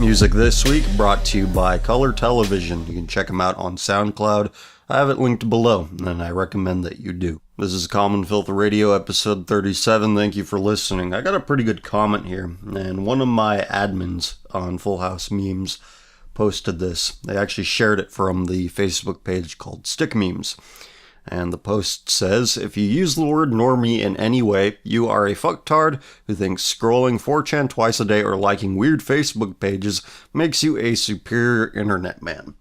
Music this week brought to you by Color Television. You can check them out on SoundCloud. I have it linked below, and I recommend that you do. This is Common Filth Radio, episode 37. Thank you for listening. I got a pretty good comment here, and one of my admins on Full House Memes posted this. They actually shared it from the Facebook page called Stick Memes. And the post says, if you use the word normie in any way, you are a fucktard who thinks scrolling 4chan twice a day or liking weird Facebook pages makes you a superior internet man.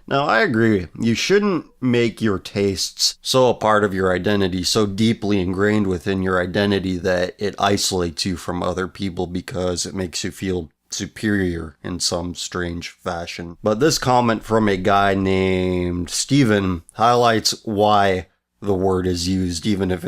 Now, I agree. You shouldn't make your tastes so a part of your identity, so deeply ingrained within your identity that it isolates you from other people because it makes you feel superior in some strange fashion. But this comment from a guy named Steven highlights why the word is used, even if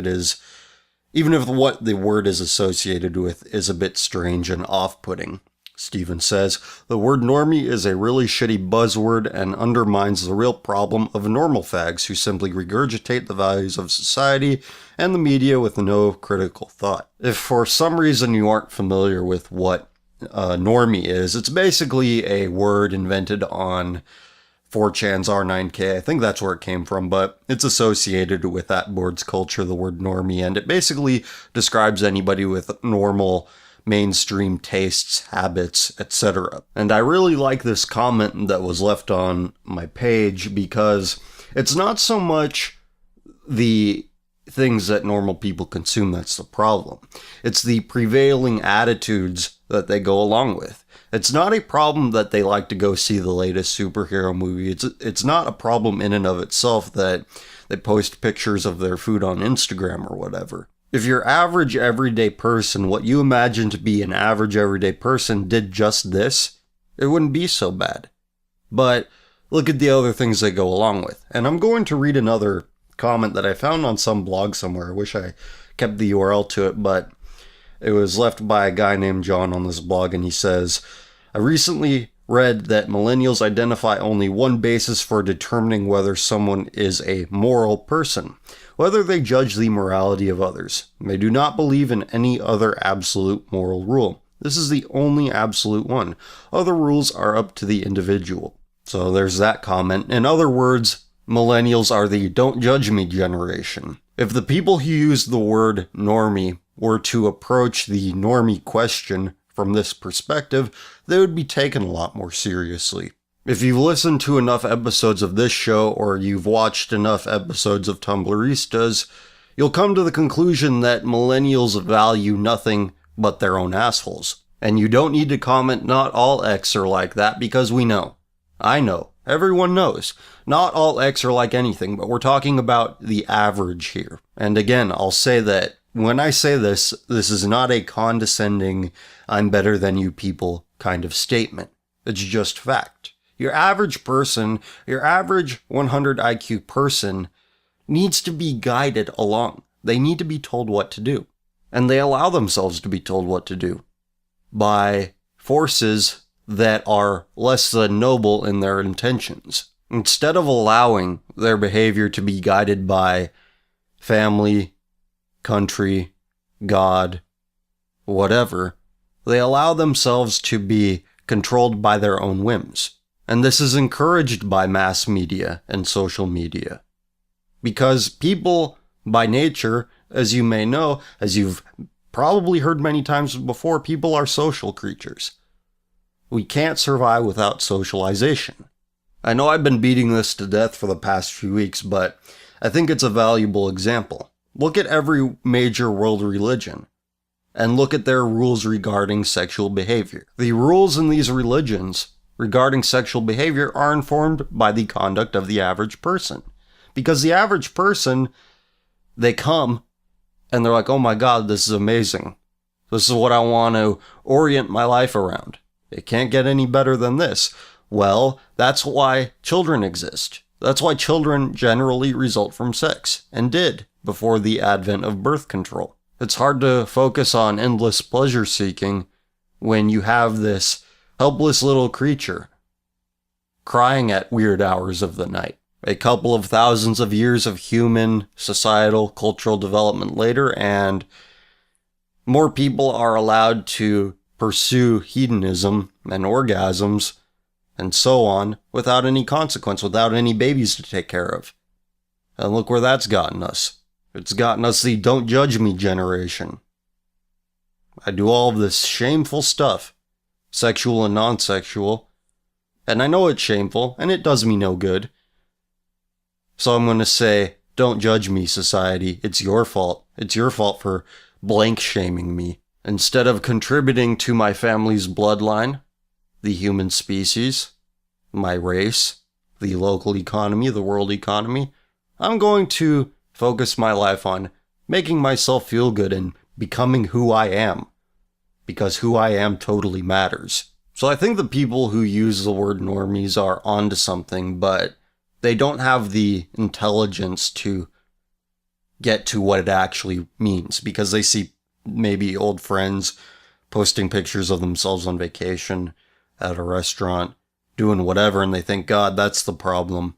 what the word is associated with is a bit strange and off-putting. Steven says, the word normie is a really shitty buzzword and undermines the real problem of normal fags who simply regurgitate the values of society and the media with no critical thought. If for some reason you aren't familiar with what normie is, it's basically a word invented on 4chan's R9K. I think that's where it came from, but it's associated with that board's culture, the word normie, and it basically describes anybody with normal mainstream tastes, habits, etc. And I really like this comment that was left on my page because it's not so much the things that normal people consume that's the problem. It's the prevailing attitudes that they go along with. It's not a problem that they like to go see the latest superhero movie. It's not a problem in and of itself that they post pictures of their food on Instagram or whatever. If your average everyday person, what you imagine to be an average everyday person, did just this, it wouldn't be so bad. But look at the other things they go along with. And I'm going to read another comment that I found on some blog somewhere. I wish I kept the URL to it, but it was left by a guy named John on this blog, and he says, I recently read that millennials identify only one basis for determining whether someone is a moral person, whether they judge the morality of others. They do not believe in any other absolute moral rule. This is the only absolute one. Other rules are up to the individual. So there's that comment. In other words, millennials are the don't judge me generation. If the people who use the word normie were to approach the normie question from this perspective, they would be taken a lot more seriously. If you've listened to enough episodes of this show or you've watched enough episodes of Tumblristas, you'll come to the conclusion that millennials value nothing but their own assholes. And you don't need to comment not all X are like that because we know. I know. Everyone knows. Not all X are like anything, but we're talking about the average here. And again, I'll say that when I say this is not a condescending, I'm better than you people kind of statement. It's just fact. Your average person, your average 100 IQ person needs to be guided along. They need to be told what to do. And they allow themselves to be told what to do by forces that are less than noble in their intentions. Instead of allowing their behavior to be guided by family, country, God, whatever, they allow themselves to be controlled by their own whims. And this is encouraged by mass media and social media. Because people, by nature, as you may know, as you've probably heard many times before, people are social creatures. We can't survive without socialization. I know I've been beating this to death for the past few weeks, but I think it's a valuable example. Look at every major world religion, and look at their rules regarding sexual behavior. The rules in these religions regarding sexual behavior are informed by the conduct of the average person. Because the average person, they come, and they're like, oh my God, this is amazing. This is what I want to orient my life around. It can't get any better than this. Well, that's why children exist. That's why children generally result from sex, and did before the advent of birth control. It's hard to focus on endless pleasure seeking when you have this helpless little creature crying at weird hours of the night. A couple of thousands of years of human, societal, cultural development later, and more people are allowed to pursue hedonism and orgasms and so on without any consequence, without any babies to take care of. And look where that's gotten us. It's gotten us the don't judge me generation. I do all of this shameful stuff, sexual and non-sexual, and I know it's shameful, and it does me no good. So I'm going to say, don't judge me, society. It's your fault. It's your fault for blank shaming me. Instead of contributing to my family's bloodline, the human species, my race, the local economy, the world economy, I'm going to focus my life on making myself feel good and becoming who I am. Because who I am totally matters. So I think the people who use the word normies are onto something, but they don't have the intelligence to get to what it actually means, because they see maybe old friends posting pictures of themselves on vacation at a restaurant, doing whatever, and they think, God, that's the problem.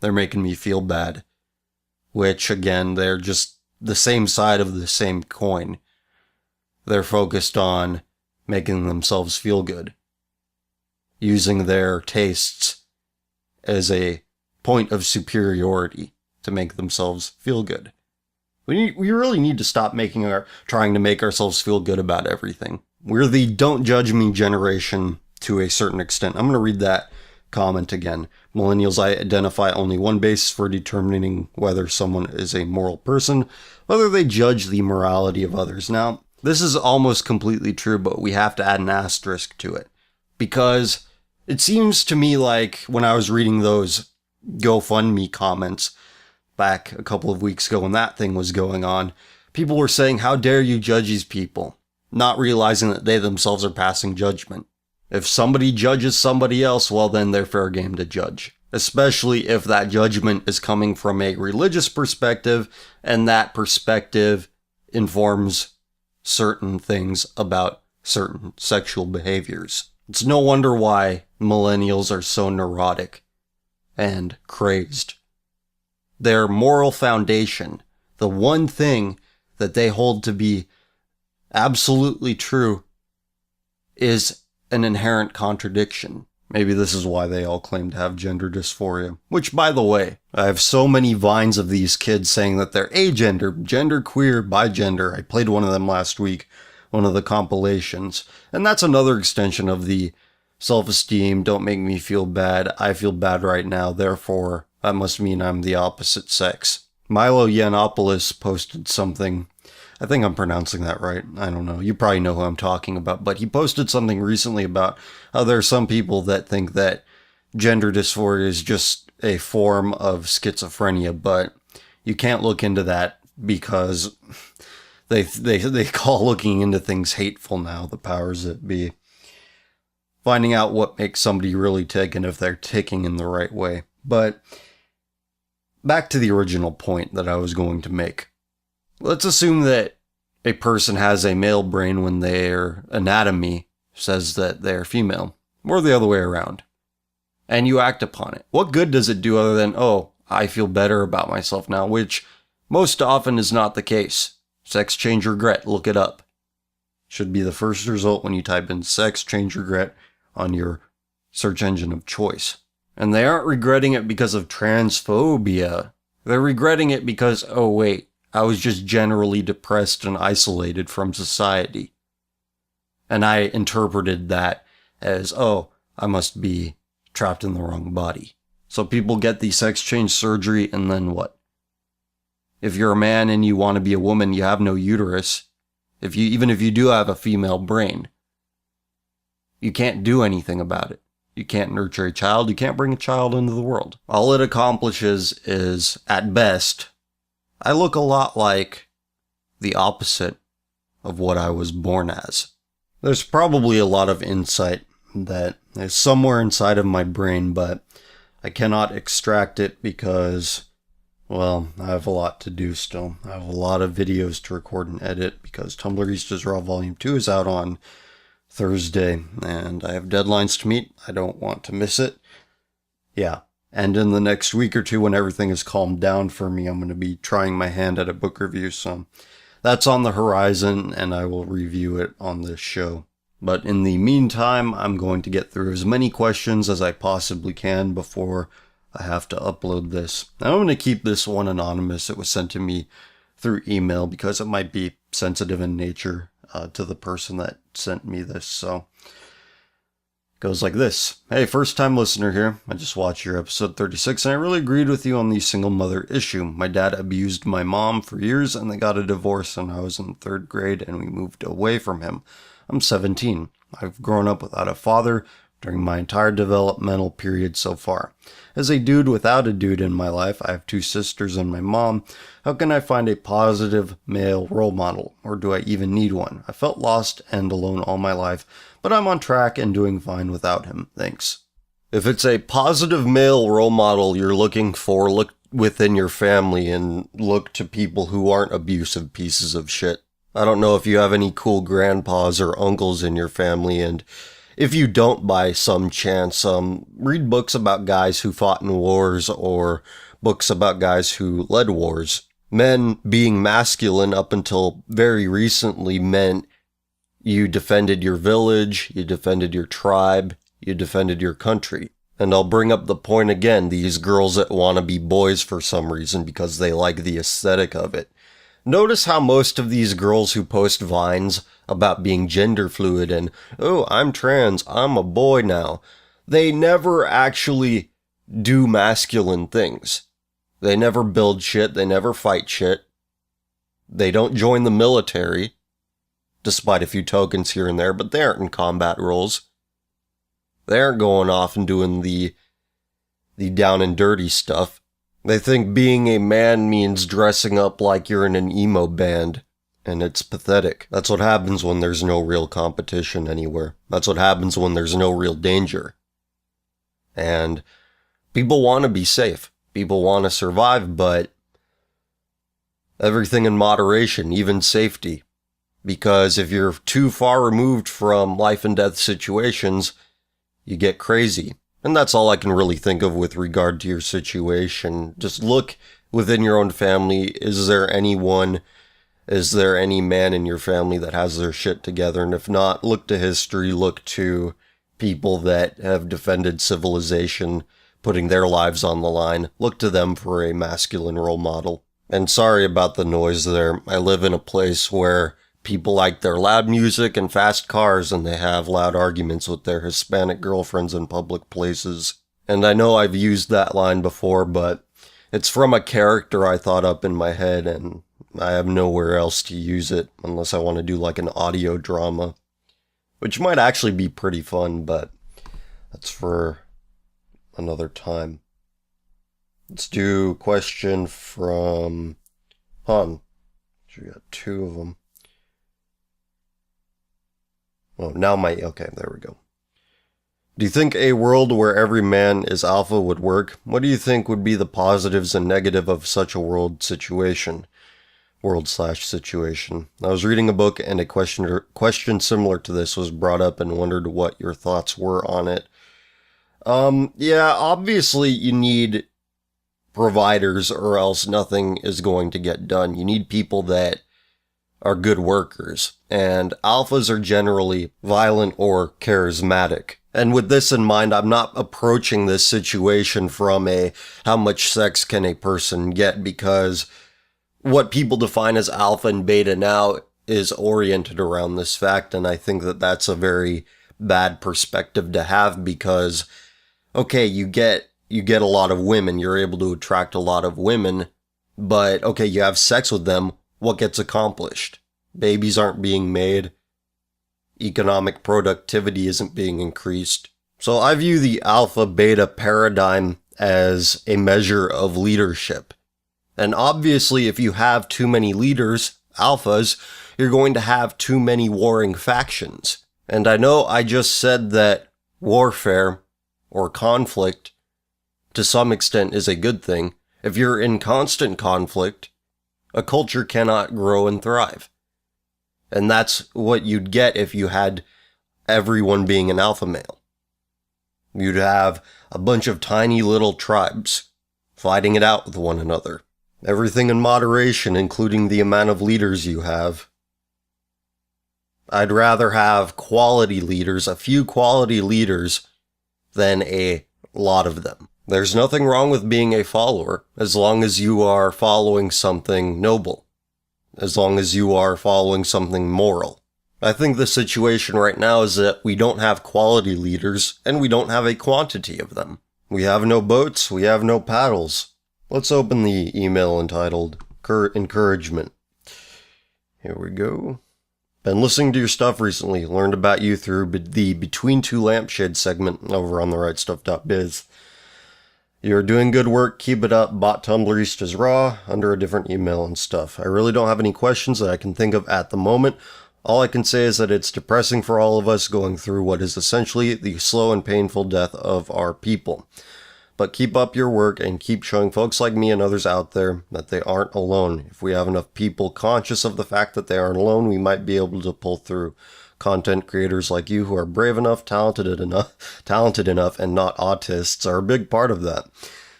They're making me feel bad. Which, again, they're just the same side of the same coin. They're focused on making themselves feel good, using their tastes as a point of superiority to make themselves feel good. We really need to stop trying to make ourselves feel good about everything. We're the don't judge me generation to a certain extent. I'm going to read that comment again. Millennials identify only one basis for determining whether someone is a moral person, whether they judge the morality of others. Now, this is almost completely true, but we have to add an asterisk to it. Because it seems to me like when I was reading those GoFundMe comments back a couple of weeks ago when that thing was going on, people were saying, how dare you judge these people, not realizing that they themselves are passing judgment. If somebody judges somebody else, well, then they're fair game to judge. Especially if that judgment is coming from a religious perspective, and that perspective informs certain things about certain sexual behaviors. It's no wonder why millennials are so neurotic and crazed. Their moral foundation, the one thing that they hold to be absolutely true, is an inherent contradiction. Maybe this is why they all claim to have gender dysphoria. Which, by the way, I have so many vines of these kids saying that they're agender, genderqueer, bigender. I played one of them last week, one of the compilations. And that's another extension of the self-esteem, don't make me feel bad, I feel bad right now, therefore that must mean I'm the opposite sex. Milo Yiannopoulos posted something, I think I'm pronouncing that right, I don't know, you probably know who I'm talking about, but he posted something recently about how there are some people that think that gender dysphoria is just a form of schizophrenia, but you can't look into that because they call looking into things hateful now, the powers that be. Finding out what makes somebody really tick and if they're ticking in the right way. But back to the original point that I was going to make. Let's assume that a person has a male brain when their anatomy says that they're female, or the other way around, and you act upon it. What good does it do other than, oh, I feel better about myself now, which most often is not the case. Sex change regret, look it up. Should be the first result when you type in sex change regret on your search engine of choice. And they aren't regretting it because of transphobia. They're regretting it because, oh wait, I was just generally depressed and isolated from society. And I interpreted that as, oh, I must be trapped in the wrong body. So people get the sex change surgery, and then what? If you're a man and you want to be a woman, you have no uterus. Even if you do have a female brain, you can't do anything about it. You can't nurture a child. You can't bring a child into the world. All it accomplishes is, at best, I look a lot like the opposite of what I was born as. There's probably a lot of insight that is somewhere inside of my brain, but I cannot extract it because, well, I have a lot to do still. I have a lot of videos to record and edit because Tumblr Easter's Raw Volume 2 is out on Thursday, and I have deadlines to meet. I don't want to miss it. Yeah. And in the next week or two, when everything is calmed down for me, I'm going to be trying my hand at a book review. So that's on the horizon, and I will review it on this show. But in the meantime, I'm going to get through as many questions as I possibly can before I have to upload this. I'm going to keep this one anonymous. It was sent to me through email because it might be sensitive in nature to the person that sent me this. So it goes like this. Hey, first time listener here. I just watched your episode 36 and I really agreed with you on the single mother issue. My dad abused my mom for years and they got a divorce when I was in 3rd grade and we moved away from him. I'm 17. I've grown up without a father during my entire developmental period so far. As a dude without a dude in my life, I have 2 sisters and my mom. How can I find a positive male role model? Or do I even need one? I felt lost and alone all my life, but I'm on track and doing fine without him. Thanks. If it's a positive male role model you're looking for, look within your family and look to people who aren't abusive pieces of shit. I don't know if you have any cool grandpas or uncles in your family, and if you don't by some chance, read books about guys who fought in wars or books about guys who led wars. Men being masculine up until very recently meant you defended your village, you defended your tribe, you defended your country. And I'll bring up the point again, these girls that want to be boys for some reason because they like the aesthetic of it. Notice how most of these girls who post vines about being gender fluid and, oh, I'm trans, I'm a boy now, they never actually do masculine things. They never build shit, they never fight shit. They don't join the military, despite a few tokens here and there, but they aren't in combat roles. They aren't going off and doing the down and dirty stuff. They think being a man means dressing up like you're in an emo band, and it's pathetic. That's what happens when there's no real competition anywhere. That's what happens when there's no real danger. And people want to be safe. People want to survive, but everything in moderation, even safety. Because if you're too far removed from life and death situations, you get crazy. And that's all I can really think of with regard to your situation. Just look within your own family. Is there any man in your family that has their shit together? And if not, look to history, look to people that have defended civilization, putting their lives on the line. Look to them for a masculine role model. And sorry about the noise there. I live in a place where people like their loud music and fast cars, and they have loud arguments with their Hispanic girlfriends in public places. And I know I've used that line before, but it's from a character I thought up in my head, and I have nowhere else to use it unless I want to do like an audio drama, which might actually be pretty fun, but that's for another time. Let's do a question from Han. We got 2 of them. Oh, okay, there we go. Do you think a world where every man is alpha would work? What do you think would be the positives and negative of such a world/situation? I was reading a book and a question similar to this was brought up and wondered what your thoughts were on it. Yeah, obviously you need providers or else nothing is going to get done. You need people that are good workers, and alphas are generally violent or charismatic. And with this in mind, I'm not approaching this situation from how much sex can a person get, because what people define as alpha and beta now is oriented around this fact, and I think that that's a very bad perspective to have, because, okay, you get a lot of women, you're able to attract a lot of women, but, okay, you have sex with them, what gets accomplished? Babies aren't being made. Economic productivity isn't being increased. So I view the alpha-beta paradigm as a measure of leadership. And obviously, if you have too many leaders, alphas, you're going to have too many warring factions. And I know I just said that warfare or conflict to some extent is a good thing. If you're in constant conflict, a culture cannot grow and thrive. And that's what you'd get if you had everyone being an alpha male. You'd have a bunch of tiny little tribes fighting it out with one another. Everything in moderation, including the amount of leaders you have. I'd rather have quality leaders, a few quality leaders, than a lot of them. There's nothing wrong with being a follower, as long as you are following something noble, as long as you are following something moral. I think the situation right now is that we don't have quality leaders, and we don't have a quantity of them. We have no boats, we have no paddles. Let's open the email entitled Encouragement. Here we go. Been listening to your stuff recently. Learned about you through the Between Two Lampshades segment over on therightstuff.biz. You're doing good work. Keep it up. Bought Tumblr East is Raw under a different email and stuff. I really don't have any questions that I can think of at the moment. All I can say is that it's depressing for all of us going through what is essentially the slow and painful death of our people. But keep up your work and keep showing folks like me and others out there that they aren't alone. If we have enough people conscious of the fact that they aren't alone, we might be able to pull through. Content creators like you who are brave enough, talented enough, and not autists are a big part of that.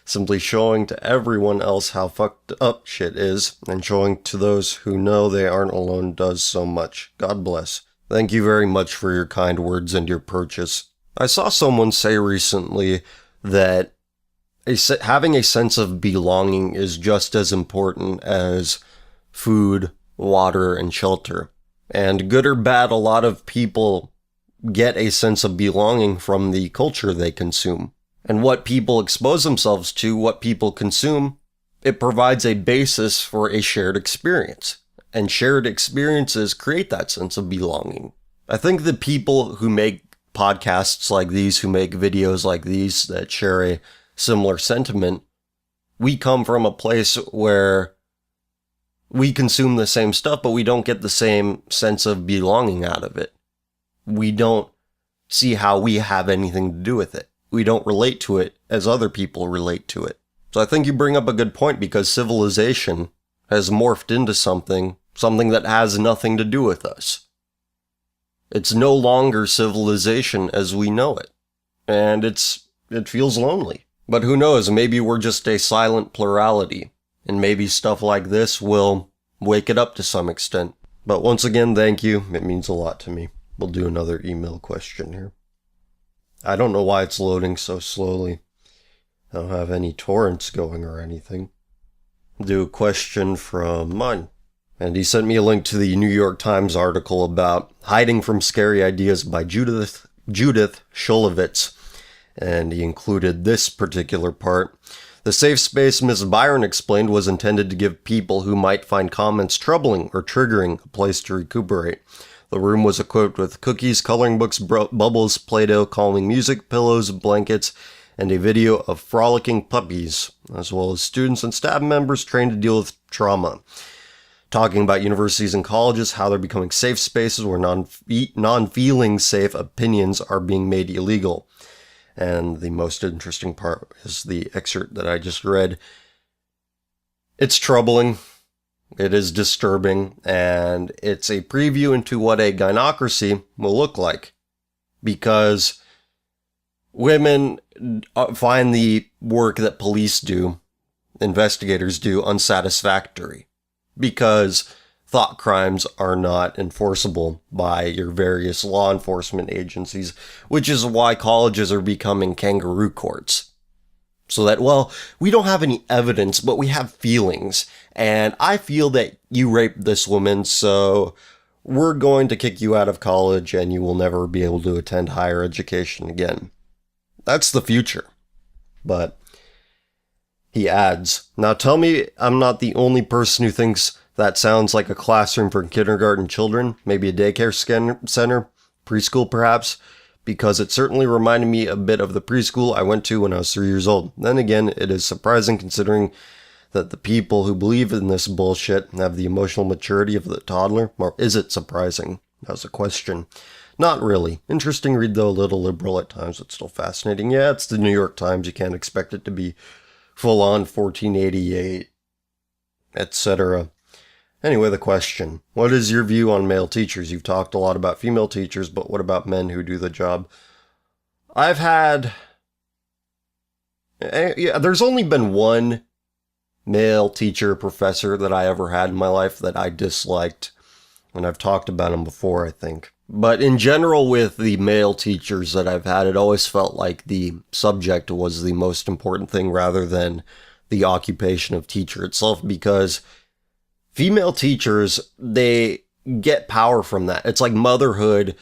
Simply showing to everyone else how fucked up shit is, and showing to those who know they aren't alone does so much. God bless. Thank you very much for your kind words and your purchase. I saw someone say recently that having a sense of belonging is just as important as food, water, and shelter. And good or bad, a lot of people get a sense of belonging from the culture they consume. And what people expose themselves to, what people consume, it provides a basis for a shared experience. And shared experiences create that sense of belonging. I think the people who make podcasts like these, who make videos like these that share a similar sentiment, we come from a place where we consume the same stuff, but we don't get the same sense of belonging out of it. We don't see how we have anything to do with it. We don't relate to it as other people relate to it. So I think you bring up a good point, because civilization has morphed into something that has nothing to do with us. It's no longer civilization as we know it. And it feels lonely. But who knows, maybe we're just a silent plurality, and maybe stuff like this will wake it up to some extent. But once again, thank you. It means a lot to me. We'll do another email question here. I don't know why it's loading so slowly. I don't have any torrents going or anything. Do a question from mine. And he sent me a link to the New York Times article about Hiding from Scary Ideas by Judith Shulevitz. And he included this particular part. The safe space Miss Byron explained was intended to give people who might find comments troubling or triggering a place to recuperate. The room was equipped with cookies, coloring books, bubbles, Play-Doh, calming music, pillows, blankets, and a video of frolicking puppies, as well as students and staff members trained to deal with trauma. Talking about universities and colleges, how they're becoming safe spaces where non-feeling safe opinions are being made illegal. And the most interesting part is the excerpt that I just read. It's troubling, it is disturbing, and it's a preview into what a gynocracy will look like. Because women find the work that police do, investigators do, unsatisfactory. Because thought crimes are not enforceable by your various law enforcement agencies, which is why colleges are becoming kangaroo courts. So that, well, we don't have any evidence, but we have feelings, and I feel that you raped this woman, so we're going to kick you out of college and you will never be able to attend higher education again. That's the future. But he adds, now tell me I'm not the only person who thinks that sounds like a classroom for kindergarten children, maybe a daycare center, preschool perhaps, because it certainly reminded me a bit of the preschool I went to when I was 3 years old. Then again, it is surprising considering that the people who believe in this bullshit have the emotional maturity of the toddler. Or is it surprising? That was a question. Not really. Interesting read though, a little liberal at times, but still fascinating. Yeah, it's the New York Times. You can't expect it to be full-on 1488, etc. Anyway, the question. What is your view on male teachers? You've talked a lot about female teachers, but what about men who do the job? I've had... there's only been one male teacher, professor that I ever had in my life that I disliked. and I've talked about them before, I think. But in general, with the male teachers that I've had, it always felt like the subject was the most important thing rather than the occupation of teacher itself, because female teachers, they get power from that. It's like motherhood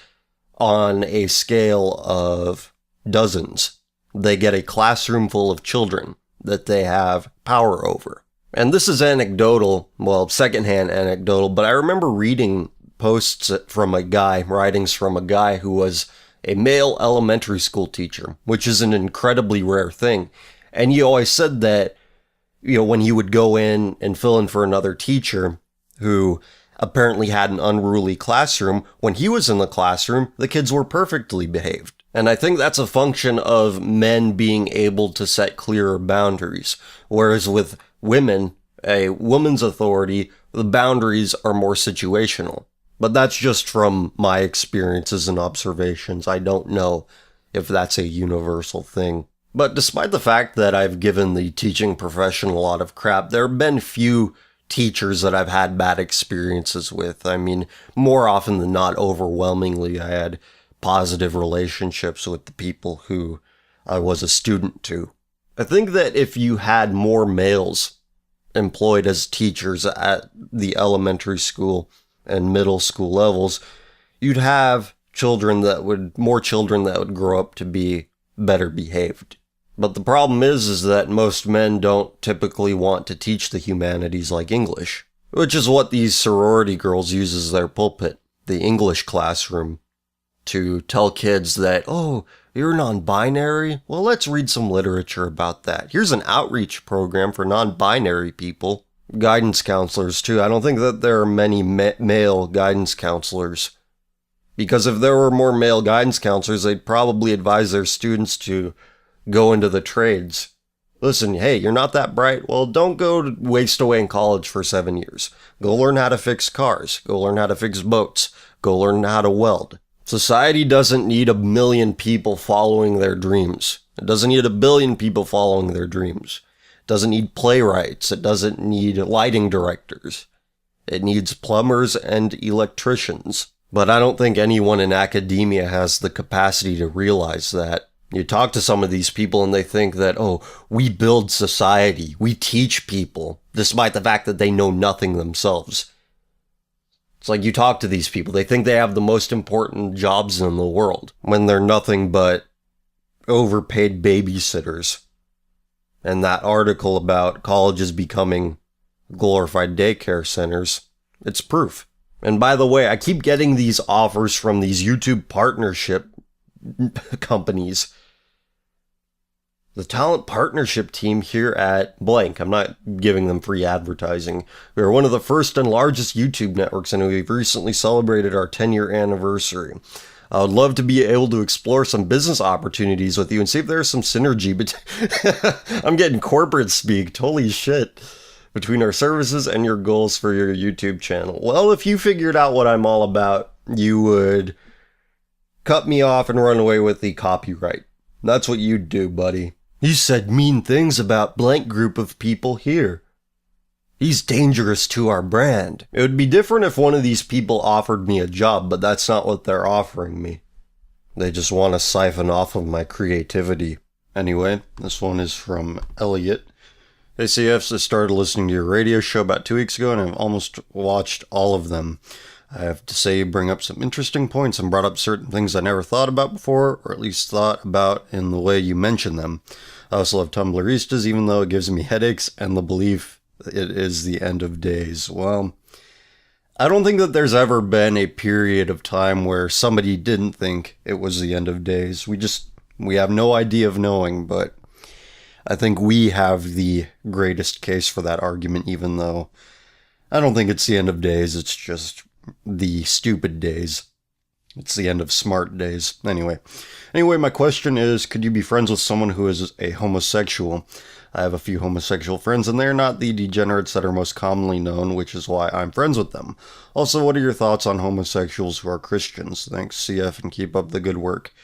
on a scale of dozens. They get a classroom full of children that they have power over. And this is anecdotal, well, secondhand anecdotal, but I remember reading posts from a guy, writings from a guy who was a male elementary school teacher, which is an incredibly rare thing. And he always said that, when he would go in and fill in for another teacher who apparently had an unruly classroom, when he was in the classroom, the kids were perfectly behaved. And I think that's a function of men being able to set clearer boundaries. Whereas with women, a woman's authority, the boundaries are more situational. But that's just from my experiences and observations. I don't know if that's a universal thing. But despite the fact that I've given the teaching profession a lot of crap, there have been few teachers that I've had bad experiences with. I mean, more often than not, overwhelmingly, I had positive relationships with the people who I was a student to. I think that if you had more males employed as teachers at the elementary school and middle school levels, you'd have more children that would grow up to be better behaved. But the problem is that most men don't typically want to teach the humanities like English, which is what these sorority girls use as their pulpit, the English classroom, to tell kids that, oh, you're non-binary? Well, let's read some literature about that. Here's an outreach program for non-binary people. Guidance counselors, too. I don't think that there are many male guidance counselors. Because if there were more male guidance counselors, they'd probably advise their students to go into the trades. Listen, hey, you're not that bright? Well, don't go waste away in college for 7 years. Go learn how to fix cars. Go learn how to fix boats. Go learn how to weld. Society doesn't need 1 million people following their dreams. It doesn't need 1 billion people following their dreams. It doesn't need playwrights. It doesn't need lighting directors. It needs plumbers and electricians. But I don't think anyone in academia has the capacity to realize that. You talk to some of these people and they think that, oh, we build society. We teach people, despite the fact that they know nothing themselves. It's like you talk to these people, they think they have the most important jobs in the world when they're nothing but overpaid babysitters. And that article about colleges becoming glorified daycare centers, it's proof. And by the way, I keep getting these offers from these YouTube partnership companies. The talent partnership team here at blank, I'm not giving them free advertising. We are one of the first and largest YouTube networks, and we've recently celebrated our 10-year anniversary. I would love to be able to explore some business opportunities with you and see if there's some synergy. But I'm getting corporate speak. Holy shit. Between our services and your goals for your YouTube channel. Well, if you figured out what I'm all about, you would cut me off and run away with the copyright. That's what you'd do, buddy. You said mean things about blank group of people here. He's dangerous to our brand. It would be different if one of these people offered me a job, but that's not what they're offering me. They just want to siphon off of my creativity. Anyway, this one is from Elliot. Hey CFs, I started listening to your radio show about 2 weeks ago and I've almost watched all of them. I have to say you bring up some interesting points and brought up certain things I never thought about before, or at least thought about in the way you mention them. I also love Tumblristas, even though it gives me headaches and the belief it is the end of days. Well, I don't think that there's ever been a period of time where somebody didn't think it was the end of days. We have no idea of knowing, but I think we have the greatest case for that argument, even though I don't think it's the end of days, it's just the stupid days. It's the end of smart days. Anyway, my question is, could you be friends with someone who is a homosexual? I have a few homosexual friends, and they're not the degenerates that are most commonly known, which is why I'm friends with them. Also, what are your thoughts on homosexuals who are Christians? Thanks, CF, and keep up the good work.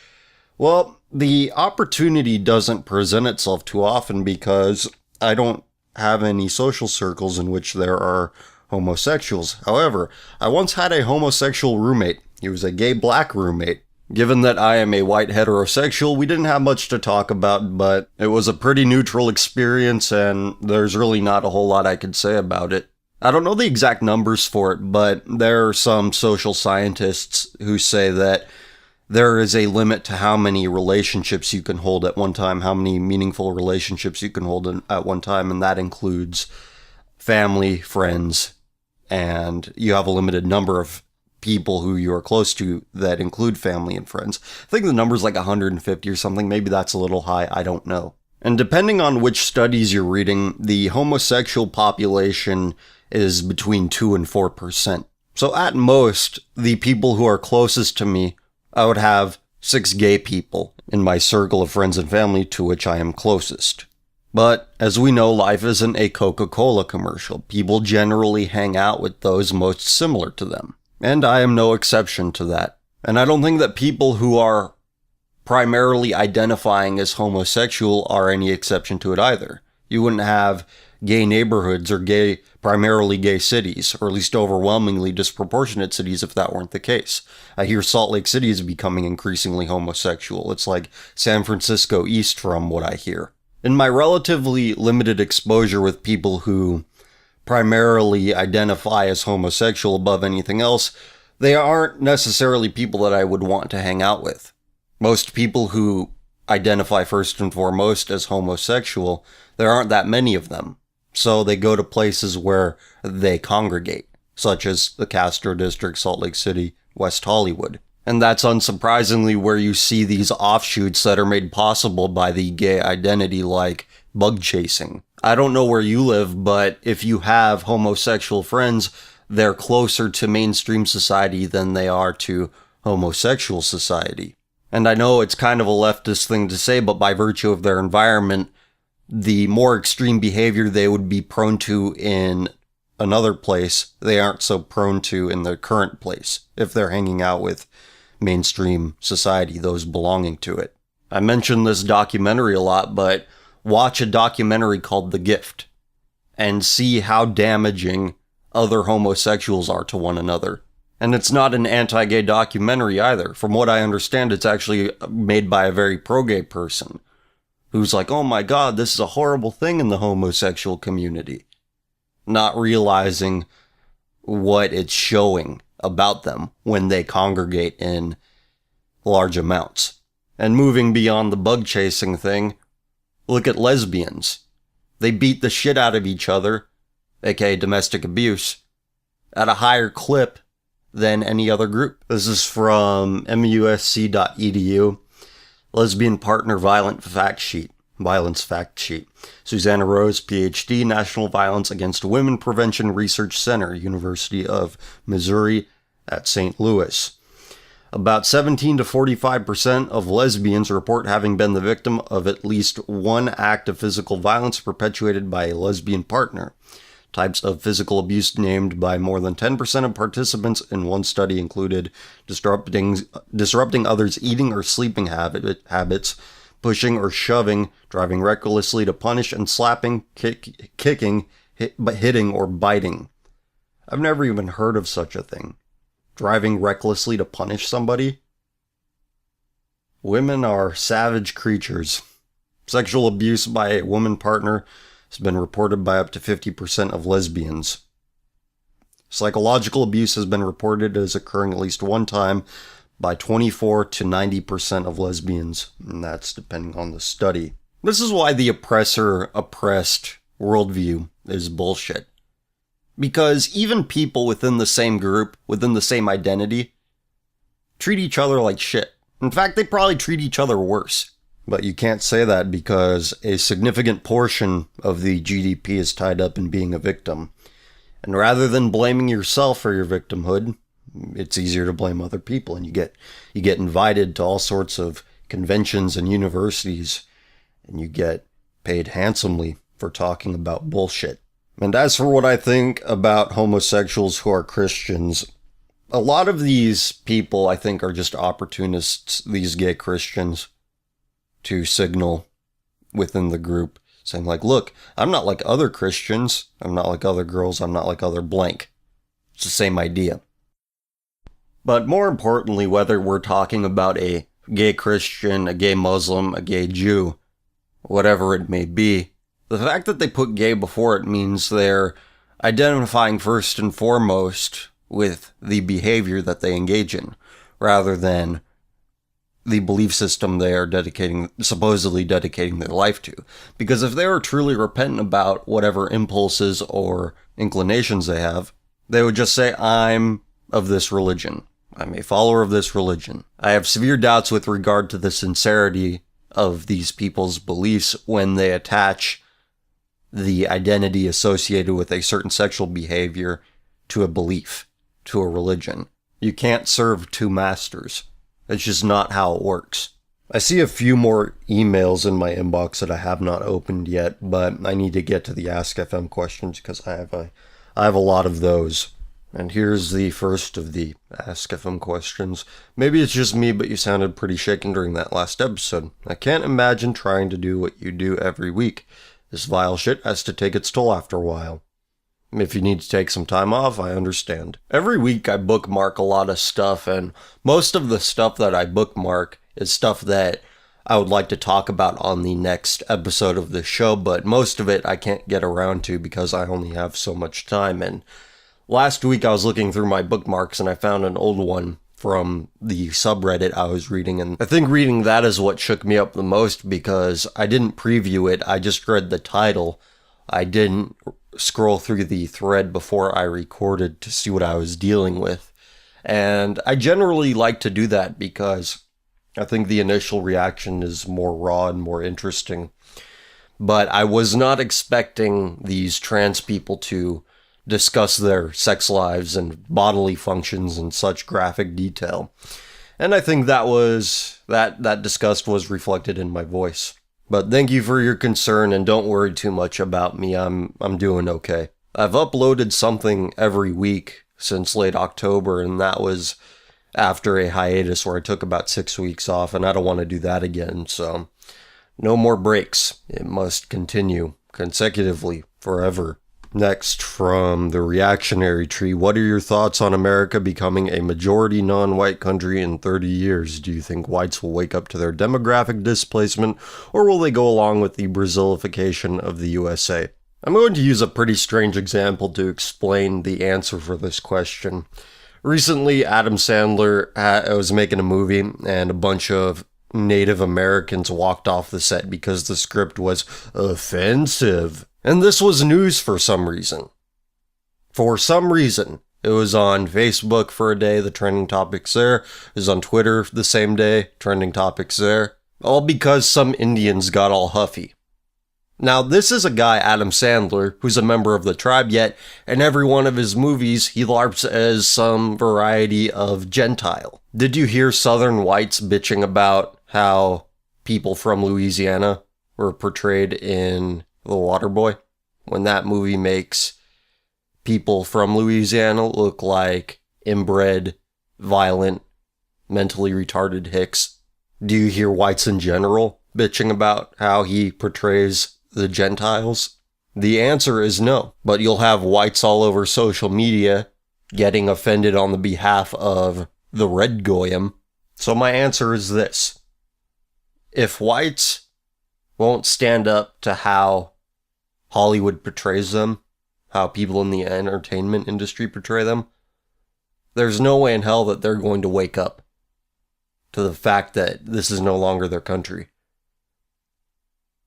Well, the opportunity doesn't present itself too often because I don't have any social circles in which there are homosexuals. However, I once had a homosexual roommate. He was a gay black roommate. Given that I am a white heterosexual, we didn't have much to talk about, but it was a pretty neutral experience, and there's really not a whole lot I could say about it. I don't know the exact numbers for it, but there are some social scientists who say that there is a limit to how many relationships you can hold at one time, how many meaningful relationships you can hold at one time, and that includes family, friends, and you have a limited number of people who you are close to that include family and friends. I think the number's like 150 or something. Maybe that's a little high. I don't know. And depending on which studies you're reading, the homosexual population is between 2 and 4%. So at most, the people who are closest to me, I would have 6 gay people in my circle of friends and family to which I am closest. But as we know, life isn't a Coca-Cola commercial. People generally hang out with those most similar to them. And I am no exception to that. And I don't think that people who are primarily identifying as homosexual are any exception to it either. You wouldn't have gay neighborhoods or primarily gay cities, or at least overwhelmingly disproportionate cities if that weren't the case. I hear Salt Lake City is becoming increasingly homosexual. It's like San Francisco East from what I hear. In my relatively limited exposure with people who primarily identify as homosexual above anything else, they aren't necessarily people that I would want to hang out with. Most people who identify first and foremost as homosexual, there aren't that many of them. So they go to places where they congregate, such as the Castro District, Salt Lake City, West Hollywood. And that's unsurprisingly where you see these offshoots that are made possible by the gay identity, like bug chasing. I don't know where you live, but if you have homosexual friends, they're closer to mainstream society than they are to homosexual society. And I know it's kind of a leftist thing to say, but by virtue of their environment, the more extreme behavior they would be prone to in another place, they aren't so prone to in their current place, if they're hanging out with mainstream society, those belonging to it. I mentioned this documentary a lot, but watch a documentary called The Gift and see how damaging other homosexuals are to one another. And it's not an anti-gay documentary either. From what I understand, it's actually made by a very pro-gay person who's like, oh my god, this is a horrible thing in the homosexual community. Not realizing what it's showing about them when they congregate in large amounts. And moving beyond the bug chasing thing, look at lesbians. They beat the shit out of each other, aka domestic abuse, at a higher clip than any other group. This is from musc.edu. Lesbian Partner Violence Fact Sheet. Susanna Rose, PhD, National Violence Against Women Prevention Research Center, University of Missouri at St. Louis. About 17 to 45% of lesbians report having been the victim of at least one act of physical violence perpetuated by a lesbian partner. Types of physical abuse named by more than 10% of participants in one study included disrupting others' eating or sleeping habits, pushing or shoving, driving recklessly to punish, and slapping, kicking, hitting, or biting. I've never even heard of such a thing. Driving recklessly to punish somebody? Women are savage creatures. Sexual abuse by a woman partner has been reported by up to 50% of lesbians. Psychological abuse has been reported as occurring at least one time by 24 to 90% of lesbians, and that's depending on the study. This is why the oppressor-oppressed worldview is bullshit. Because even people within the same group, within the same identity, treat each other like shit. In fact, they probably treat each other worse. But you can't say that because a significant portion of the GDP is tied up in being a victim. And rather than blaming yourself for your victimhood, it's easier to blame other people, and you get invited to all sorts of conventions and universities, and you get paid handsomely for talking about bullshit. And as for what I think about homosexuals who are Christians, a lot of these people I think are just opportunists, these gay Christians, to signal within the group saying like, look, I'm not like other Christians, I'm not like other girls, I'm not like other blank. It's the same idea. But more importantly, whether we're talking about a gay Christian, a gay Muslim, a gay Jew, whatever it may be, the fact that they put gay before it means they're identifying first and foremost with the behavior that they engage in, rather than the belief system they are supposedly dedicating their life to. Because if they were truly repentant about whatever impulses or inclinations they have, they would just say, I'm of this religion. I'm a follower of this religion. I have severe doubts with regard to the sincerity of these people's beliefs when they attach the identity associated with a certain sexual behavior to a belief, to a religion. You can't serve two masters. It's just not how it works. I see a few more emails in my inbox that I have not opened yet, but I need to get to the Ask FM questions because I have a lot of those. And here's the first of the Ask FM questions. Maybe it's just me, but you sounded pretty shaken during that last episode. I can't imagine trying to do what you do every week. This vile shit has to take its toll after a while. If you need to take some time off, I understand. Every week I bookmark a lot of stuff, and most of the stuff that I bookmark is stuff that I would like to talk about on the next episode of the show, but most of it I can't get around to because I only have so much time. And last week I was looking through my bookmarks and I found an old one from the subreddit I was reading, and I think reading that is what shook me up the most because I didn't preview it, I just read the title. I didn't scroll through the thread before I recorded to see what I was dealing with. And I generally like to do that because I think the initial reaction is more raw and more interesting. But I was not expecting these trans people to discuss their sex lives and bodily functions in such graphic detail. And I think that disgust was reflected in my voice. But thank you for your concern, and don't worry too much about me. I'm doing okay. I've uploaded something every week since late October, and that was after a hiatus where I took about 6 weeks off, and I don't want to do that again, so no more breaks. It must continue consecutively forever. Next, from the reactionary tree, what are your thoughts on America becoming a majority non-white country in 30 years? Do you think whites will wake up to their demographic displacement, or will they go along with the Brazilification of the USA? I'm going to use a pretty strange example to explain the answer for this question. Recently, Adam Sandler was making a movie, and a bunch of Native Americans walked off the set because the script was offensive. And this was news for some reason. For some reason. It was on Facebook for a day, the trending topics there. It was on Twitter the same day, trending topics there. All because some Indians got all huffy. Now, this is a guy, Adam Sandler, who's a member of the tribe, yet in every one of his movies, he LARPs as some variety of Gentile. Did you hear Southern whites bitching about how people from Louisiana were portrayed in The Waterboy, when that movie makes people from Louisiana look like inbred, violent, mentally retarded hicks? Do you hear whites in general bitching about how he portrays the Gentiles? The answer is no, but you'll have whites all over social media getting offended on the behalf of the Red Goyim. So my answer is this. If whites won't stand up to how Hollywood portrays them, how people in the entertainment industry portray them, there's no way in hell that they're going to wake up to the fact that this is no longer their country.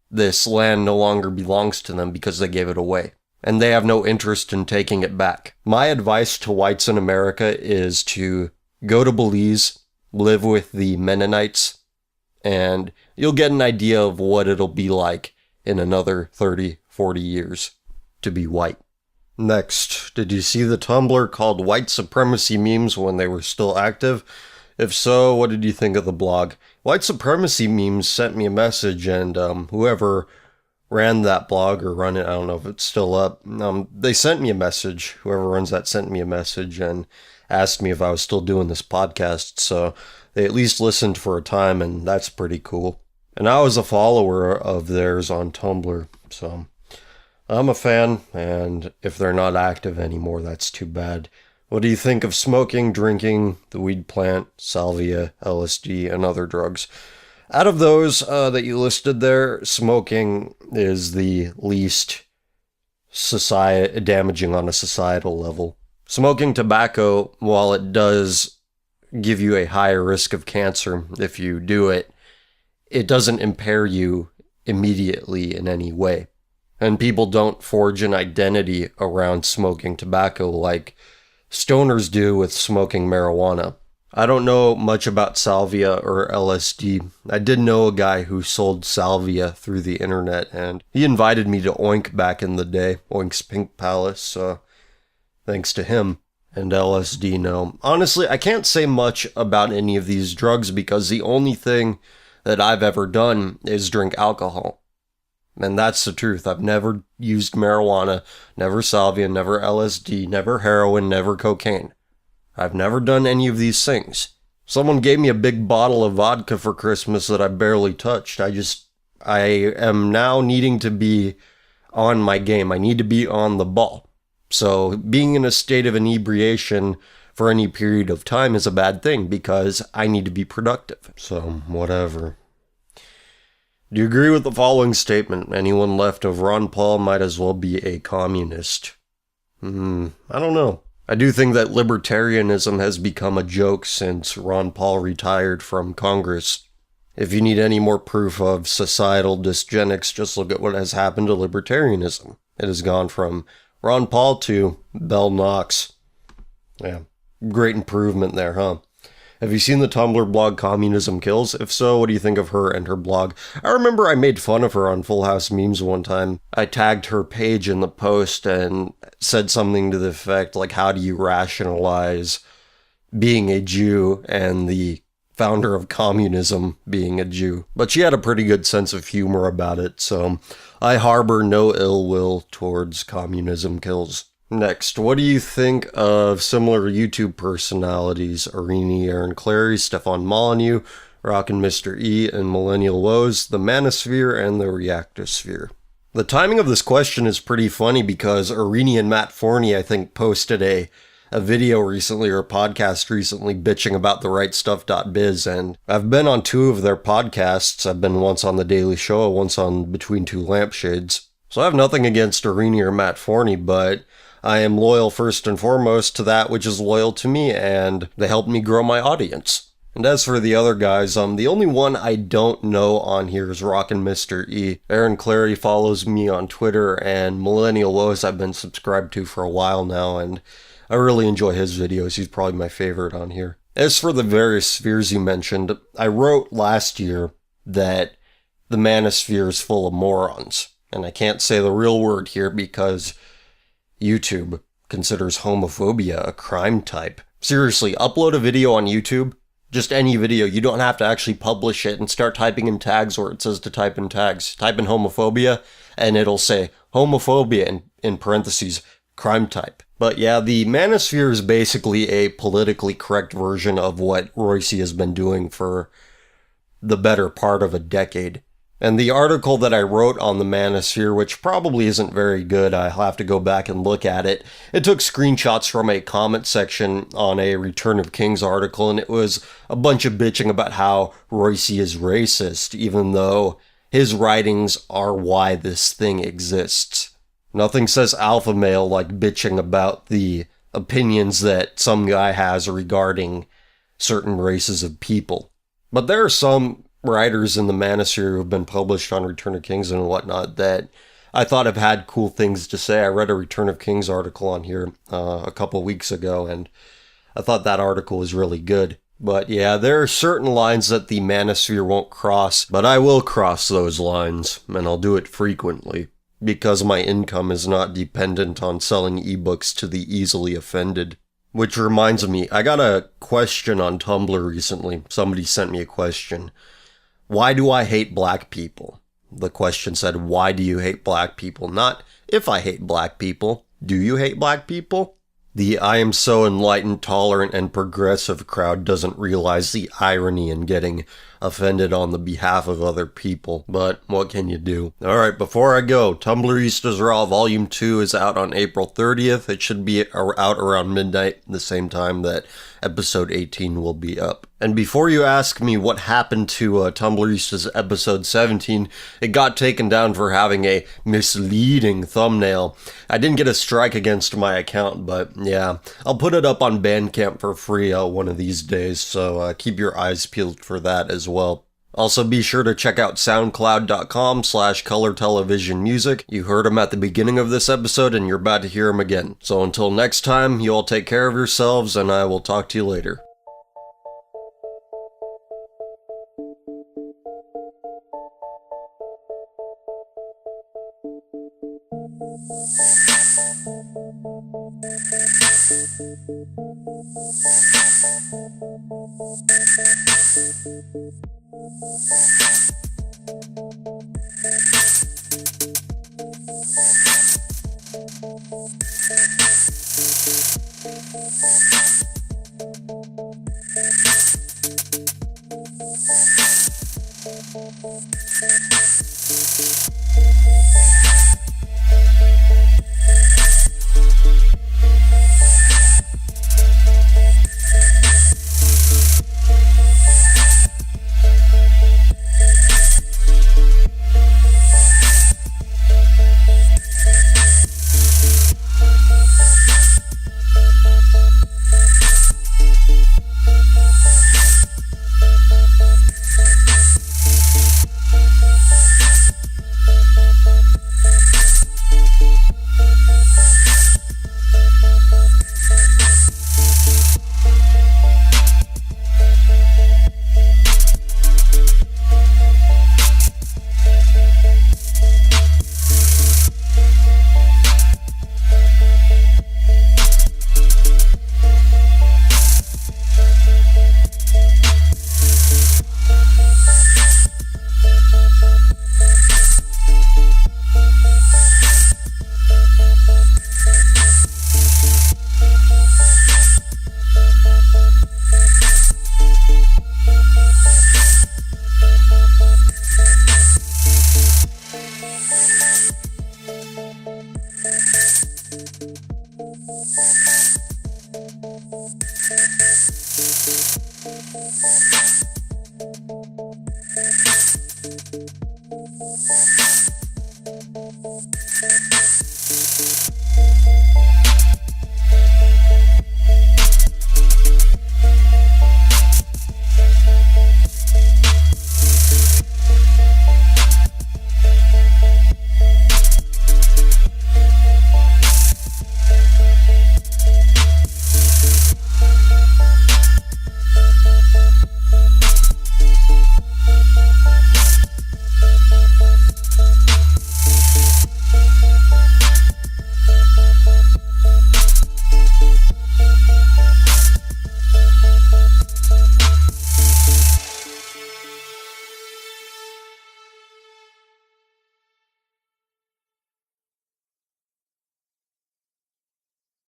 This land no longer belongs to them because they gave it away, and they have no interest in taking it back. My advice to whites in America is to go to Belize, live with the Mennonites, and you'll get an idea of what it'll be like in another 30, 40 years to be white. Next, did you see the Tumblr called White Supremacy Memes when they were still active? If so, what did you think of the blog? White Supremacy Memes sent me a message, and whoever ran that blog or run it, I don't know if it's still up, they sent me a message. Whoever runs that sent me a message and asked me if I was still doing this podcast, so they at least listened for a time, and that's pretty cool. And I was a follower of theirs on Tumblr, so I'm a fan, and if they're not active anymore, that's too bad. What do you think of smoking, drinking, the weed plant, salvia, LSD, and other drugs? Out of those that you listed there, smoking is the least damaging on a societal level. Smoking tobacco, while it does give you a higher risk of cancer if you do it, it doesn't impair you immediately in any way. And people don't forge an identity around smoking tobacco like stoners do with smoking marijuana. I don't know much about salvia or LSD. I did know a guy who sold salvia through the internet, and he invited me to Oink back in the day, Oink's Pink Palace, thanks to him. And LSD, no. Honestly, I can't say much about any of these drugs because the only thing that I've ever done is drink alcohol. And that's the truth. I've never used marijuana, never salvia, never LSD, never heroin, never cocaine. I've never done any of these things. Someone gave me a big bottle of vodka for Christmas that I barely touched. I am now needing to be on my game. I need to be on the ball. So being in a state of inebriation for any period of time is a bad thing because I need to be productive. So, whatever. Do you agree with the following statement? Anyone left of Ron Paul might as well be a communist. I don't know. I do think that libertarianism has become a joke since Ron Paul retired from Congress. If you need any more proof of societal dysgenics, just look at what has happened to libertarianism. It has gone from Ron Paul to Bell Knox. Yeah, great improvement there, huh? Have you seen the Tumblr blog Communism Kills? If so, what do you think of her and her blog? I remember I made fun of her on Full House Memes one time. I tagged her page in the post and said something to the effect like, how do you rationalize being a Jew and the founder of communism being a Jew? But she had a pretty good sense of humor about it, so I harbor no ill will towards Communism Kills. Next, what do you think of similar YouTube personalities, Arini, Aaron Clary, Stefan Molyneux, Rockin' Mr. E, and Millennial Woes, the Manosphere, and the Reactosphere? The timing of this question is pretty funny because Arini and Matt Forney, I think, posted a video recently or a podcast recently bitching about the rightstuff.biz, and I've been on two of their podcasts. I've been once on The Daily Show, once on Between Two Lampshades. So I have nothing against Arini or Matt Forney, but I am loyal first and foremost to that which is loyal to me, and they help me grow my audience. And as for the other guys, the only one I don't know on here is Rockin' Mr. E. Aaron Clary follows me on Twitter, and Millennial Woes I've been subscribed to for a while now, and I really enjoy his videos. He's probably my favorite on here. As for the various spheres you mentioned, I wrote last year that the Manosphere is full of morons. And I can't say the real word here because YouTube considers homophobia a crime type. Seriously, upload a video on YouTube, just any video. You don't have to actually publish it and start typing in tags where it says to type in tags. Type in homophobia and it'll say homophobia in parentheses, crime type. But yeah, the Manosphere is basically a politically correct version of what Royce has been doing for the better part of a decade. And the article that I wrote on the Manosphere, which probably isn't very good, I'll have to go back and look at it. It took screenshots from a comment section on a Return of Kings article, and it was a bunch of bitching about how Royce is racist, even though his writings are why this thing exists. Nothing says alpha male like bitching about the opinions that some guy has regarding certain races of people. But there are some writers in the Manosphere who have been published on Return of Kings and whatnot that I thought have had cool things to say. I read a Return of Kings article on here a couple weeks ago, and I thought that article was really good. But yeah, there are certain lines that the Manosphere won't cross, but I will cross those lines, and I'll do it frequently, because my income is not dependent on selling ebooks to the easily offended. Which reminds me, I got a question on Tumblr recently. Somebody sent me a question. Why do I hate black people? The question said, why do you hate black people? Not if I hate black people. Do you hate black people? The I am so enlightened, tolerant, and progressive crowd doesn't realize the irony in getting offended on the behalf of other people, but what can you do? Alright, before I go, Tumblristas Raw Volume 2 is out on April 30th. It should be out around midnight, the same time that episode 18 will be up. And before you ask me what happened to Tumblrista's episode 17, it got taken down for having a misleading thumbnail. I didn't get a strike against my account, but yeah, I'll put it up on Bandcamp for free one of these days, so keep your eyes peeled for that as well. Also, be sure to check out soundcloud.com/colortelevisionmusic. You heard him at the beginning of this episode, and you're about to hear him again. So until next time, you all take care of yourselves, and I will talk to you later.